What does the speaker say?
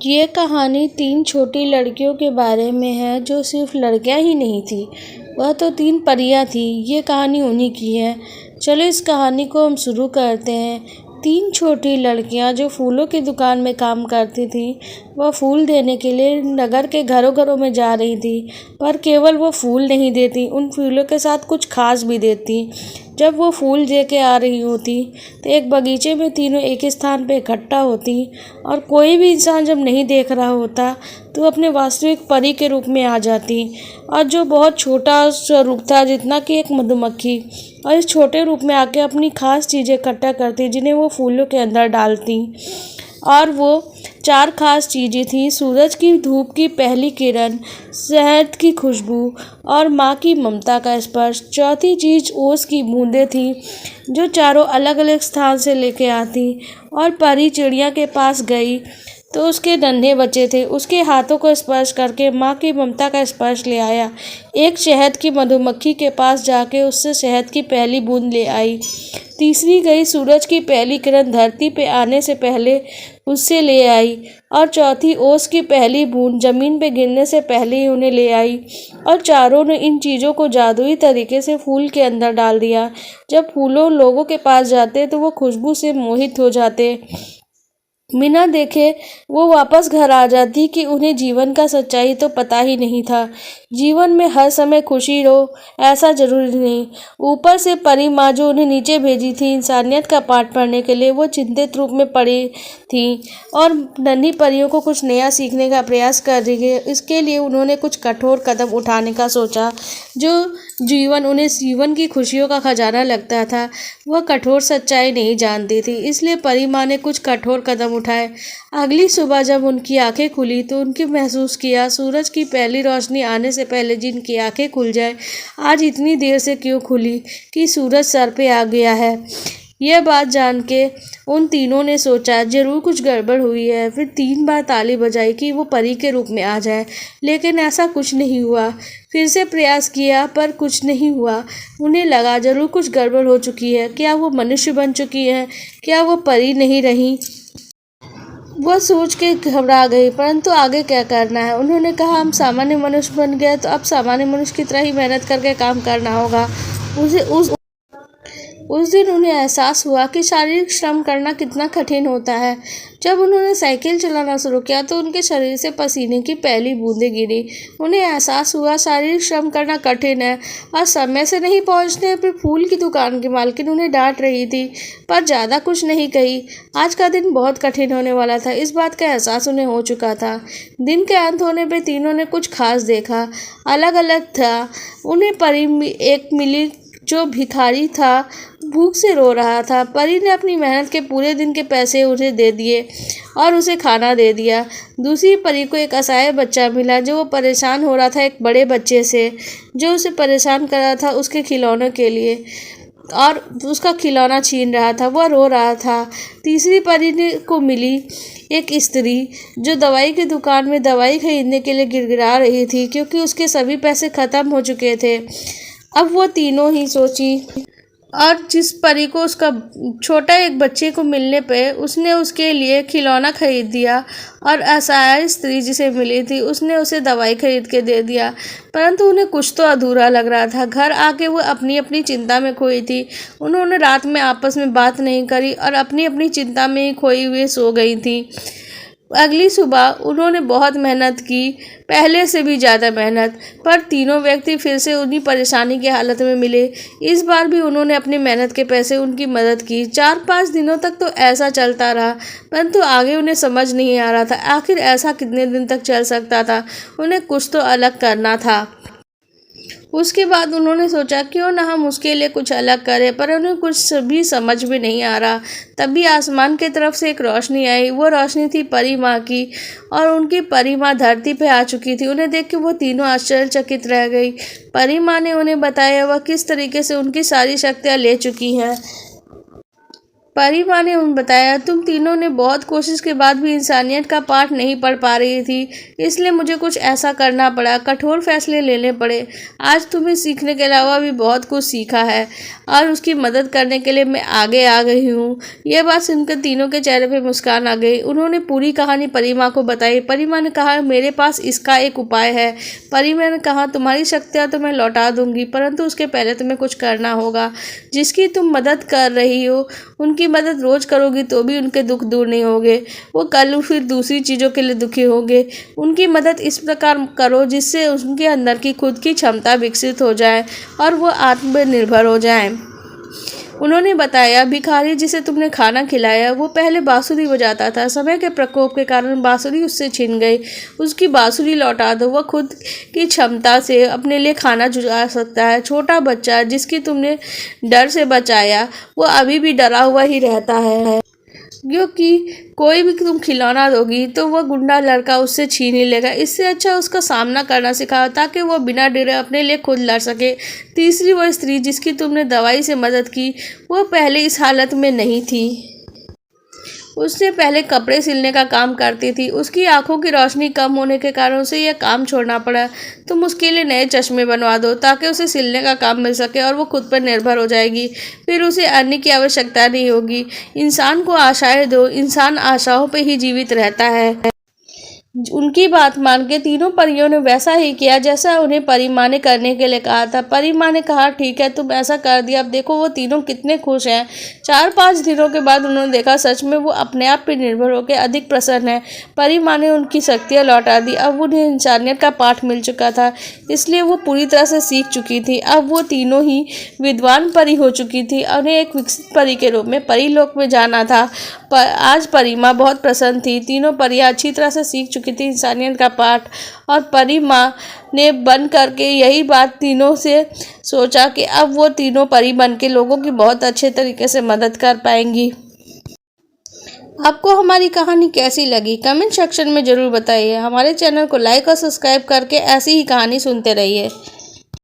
ये कहानी 3 छोटी लड़कियों के बारे में है जो सिर्फ लड़कियां ही नहीं थी, वह तो 3 परियां थी। ये कहानी उन्हीं की है। चलो इस कहानी को हम शुरू करते हैं। 3 छोटी लड़कियां जो फूलों की दुकान में काम करती थी, वह फूल देने के लिए नगर के घरों घरों में जा रही थी। पर केवल वो फूल नहीं देती, उन फूलों के साथ कुछ खास भी देती। जब वो फूल दे के आ रही होती तो एक बगीचे में तीनों एक स्थान पे इकट्ठा होती और कोई भी इंसान जब नहीं देख रहा होता तो अपने वास्तविक परी के रूप में आ जाती, और जो बहुत छोटा स्वरूप था, जितना कि एक मधुमक्खी। और इस छोटे रूप में आके अपनी खास चीज़ें इकट्ठा करती जिन्हें वो फूलों के अंदर डालती। और वो 4 खास चीज़ें थी: सूरज की धूप की पहली किरण, शहद की खुशबू और माँ की ममता का स्पर्श। चौथी चीज़ ओस की बूंदें थी जो चारों अलग अलग स्थान से लेके आती। और परी चिड़िया के पास गई तो उसके नन्हे बच्चे थे, उसके हाथों को स्पर्श करके माँ की ममता का स्पर्श ले आया। एक शहद की मधुमक्खी के पास जाके उससे शहद की पहली बूंद ले आई। तीसरी गई सूरज की पहली किरण धरती पे आने से पहले उससे ले आई। और चौथी ओस की पहली बूंद जमीन पे गिरने से पहले ही उन्हें ले आई। और चारों ने इन चीज़ों को जादुई तरीके से फूल के अंदर डाल दिया। जब फूलों लोगों के पास जाते तो वो खुशबू से मोहित हो जाते। बिना देखे वो वापस घर आ जाती कि उन्हें जीवन का सच्चाई तो पता ही नहीं था। जीवन में हर समय खुशी रहो ऐसा जरूरी नहीं। ऊपर से परी माँ जो उन्हें नीचे भेजी थी इंसानियत का पाठ पढ़ने के लिए, वो चिंतित रूप में पड़ी थी और नन्ही परियों को कुछ नया सीखने का प्रयास कर रही है। इसके लिए उन्होंने कुछ कठोर कदम उठाने का सोचा। जो उन्हें जीवन की खुशियों का खजाना लगता था, वह कठोर सच्चाई नहीं जानती थी। इसलिए परी माँ ने कुछ कठोर कदम उठाए। अगली सुबह जब उनकी आंखें खुली तो उनके महसूस किया सूरज की पहली रोशनी आने से पहले जिनकी आंखें खुल जाए, आज इतनी देर से क्यों खुली कि सूरज सर पे आ गया है। यह बात जान के उन तीनों ने सोचा जरूर कुछ गड़बड़ हुई है। फिर 3 बार ताली बजाई कि वो परी के रूप में आ जाए, लेकिन ऐसा कुछ नहीं हुआ। फिर से प्रयास किया पर कुछ नहीं हुआ। उन्हें लगा जरूर कुछ गड़बड़ हो चुकी है। क्या वो मनुष्य बन चुकी है? क्या वो परी नहीं रही? वह सोच के घबरा गई, परंतु आगे क्या करना है। उन्होंने कहा हम सामान्य मनुष्य बन गए तो अब सामान्य मनुष्य की तरह ही मेहनत करके काम करना होगा। उस दिन उन्हें एहसास हुआ कि शारीरिक श्रम करना कितना कठिन होता है। जब उन्होंने साइकिल चलाना शुरू किया तो उनके शरीर से पसीने की पहली बूंदें गिरी। उन्हें एहसास हुआ शारीरिक श्रम करना कठिन है और समय से नहीं पहुंचने पर फूल की दुकान की मालकिन उन्हें डांट रही थी, पर ज़्यादा कुछ नहीं कही। आज का दिन बहुत कठिन होने वाला था, इस बात का एहसास उन्हें हो चुका था। दिन के अंत होने पर तीनों ने कुछ खास देखा, अलग अलग था। उन्हें परी एक मिली जो भिखारी था, भूख से रो रहा था। परी ने अपनी मेहनत के पूरे दिन के पैसे उन्हें दे दिए और उसे खाना दे दिया। दूसरी परी को एक असहाय बच्चा मिला जो वो परेशान हो रहा था एक बड़े बच्चे से, जो उसे परेशान कर रहा था उसके खिलौने के लिए और उसका खिलौना छीन रहा था। वह रो रहा था। तीसरी परी को मिली एक स्त्री जो दवाई की दुकान में दवाई खरीदने के लिए गिड़गिड़ा रही थी, क्योंकि उसके सभी पैसे खत्म हो चुके थे। अब वो तीनों ही सोची, और जिस परी को उसका छोटा एक बच्चे को मिलने पे उसने उसके लिए खिलौना खरीद दिया, और असहाय स्त्री जिसे मिली थी उसने उसे दवाई खरीद के दे दिया, परंतु उन्हें कुछ तो अधूरा लग रहा था। घर आके वो अपनी अपनी चिंता में खोई थी। उन्होंने रात में आपस में बात नहीं करी और अपनी अपनी चिंता में ही खोई हुई सो गई थी। अगली सुबह उन्होंने बहुत मेहनत की, पहले से भी ज़्यादा मेहनत, पर तीनों व्यक्ति फिर से उन्हीं परेशानी की हालत में मिले। इस बार भी उन्होंने अपनी मेहनत के पैसे उनकी मदद की। 4-5 दिनों तक तो ऐसा चलता रहा, परंतु आगे उन्हें समझ नहीं आ रहा था आखिर ऐसा कितने दिन तक चल सकता था। उन्हें कुछ तो अलग करना था। उसके बाद उन्होंने सोचा क्यों ना हम उसके लिए कुछ अलग करें, पर उन्हें कुछ भी समझ में नहीं आ रहा। तभी आसमान की तरफ से एक रोशनी आई। वो रोशनी थी परी माँ की, और उनकी परी माँ धरती पे आ चुकी थी। उन्हें देख के वो तीनों आश्चर्यचकित रह गई। परी माँ ने उन्हें बताया वह किस तरीके से उनकी सारी शक्तियाँ ले चुकी हैं। परी माँ ने उन्हें बताया, तुम तीनों ने बहुत कोशिश के बाद भी इंसानियत का पाठ नहीं पढ़ पा रही थी, इसलिए मुझे कुछ ऐसा करना पड़ा, कठोर फैसले लेने पड़े। आज तुम्हें सीखने के अलावा भी बहुत कुछ सीखा है और उसकी मदद करने के लिए मैं आगे आ गई हूँ। यह बात सुनकर तीनों के चेहरे पे मुस्कान आ गई। उन्होंने पूरी कहानी परी माँ को बताई। परी माँ ने कहा, मेरे पास इसका एक उपाय है। परी माँ ने कहा, तुम्हारी शक्तियाँ तो मैं लौटा दूंगी, परंतु उसके पहले तुम्हें कुछ करना होगा। जिसकी तुम मदद कर रही हो उनकी मदद रोज करोगी तो भी उनके दुख दूर नहीं होंगे। वो कल फिर दूसरी चीज़ों के लिए दुखी होंगे। उनकी मदद इस प्रकार करो जिससे उनके अंदर की खुद की क्षमता विकसित हो जाए और वो आत्मनिर्भर हो जाए। उन्होंने बताया, भिखारी जिसे तुमने खाना खिलाया वो पहले बांसुरी बजाता था। समय के प्रकोप के कारण बांसुरी उससे छिन गई। उसकी बांसुरी लौटा दो, वह खुद की क्षमता से अपने लिए खाना जुटा सकता है। छोटा बच्चा जिसकी तुमने डर से बचाया वो अभी भी डरा हुआ ही रहता है, क्योंकि कोई भी तुम खिलौना दोगी तो वह गुंडा लड़का उससे छीन ही लेगा। इससे अच्छा उसका सामना करना सिखाओ ताकि वह बिना डरे अपने लिए खुद लड़ सके। तीसरी, वह स्त्री जिसकी तुमने दवाई से मदद की वह पहले इस हालत में नहीं थी। उससे पहले कपड़े सिलने का काम करती थी। उसकी आंखों की रोशनी कम होने के कारण उसे यह काम छोड़ना पड़ा। तुम उसके लिए नए चश्मे बनवा दो ताकि उसे सिलने का काम मिल सके और वो खुद पर निर्भर हो जाएगी। फिर उसे अन्न की आवश्यकता नहीं होगी। इंसान को आशाएं दो, इंसान आशाओं पे ही जीवित रहता है। उनकी बात मान के तीनों परियों ने वैसा ही किया जैसा उन्हें परी माँ ने करने के लिए कहा था। परी माँ ने कहा, ठीक है, तुम ऐसा कर दिया। अब देखो वो तीनों कितने खुश हैं। 4-5 दिनों के बाद उन्होंने देखा सच में वो अपने आप पर निर्भर होकर अधिक प्रसन्न है। परी माँ ने उनकी शक्तियाँ लौटा दी। अब उन्हें इंसानियत का पाठ मिल चुका था, इसलिए वो पूरी तरह से सीख चुकी थी। अब वो तीनों ही विद्वान परी हो चुकी थी। उन्हें एक विकसित परी के रूप में परी लोक में जाना था। आज परी माँ बहुत प्रसन्न थी। तीनों परियां अच्छी तरह से सीख चुकी थी इंसानियत का पाठ, और परी माँ ने बन करके यही बात तीनों से सोचा कि अब वो तीनों परी बन के लोगों की बहुत अच्छे तरीके से मदद कर पाएंगी। आपको हमारी कहानी कैसी लगी कमेंट सेक्शन में ज़रूर बताइए। हमारे चैनल को लाइक और सब्सक्राइब करके ऐसी ही कहानी सुनते रहिए।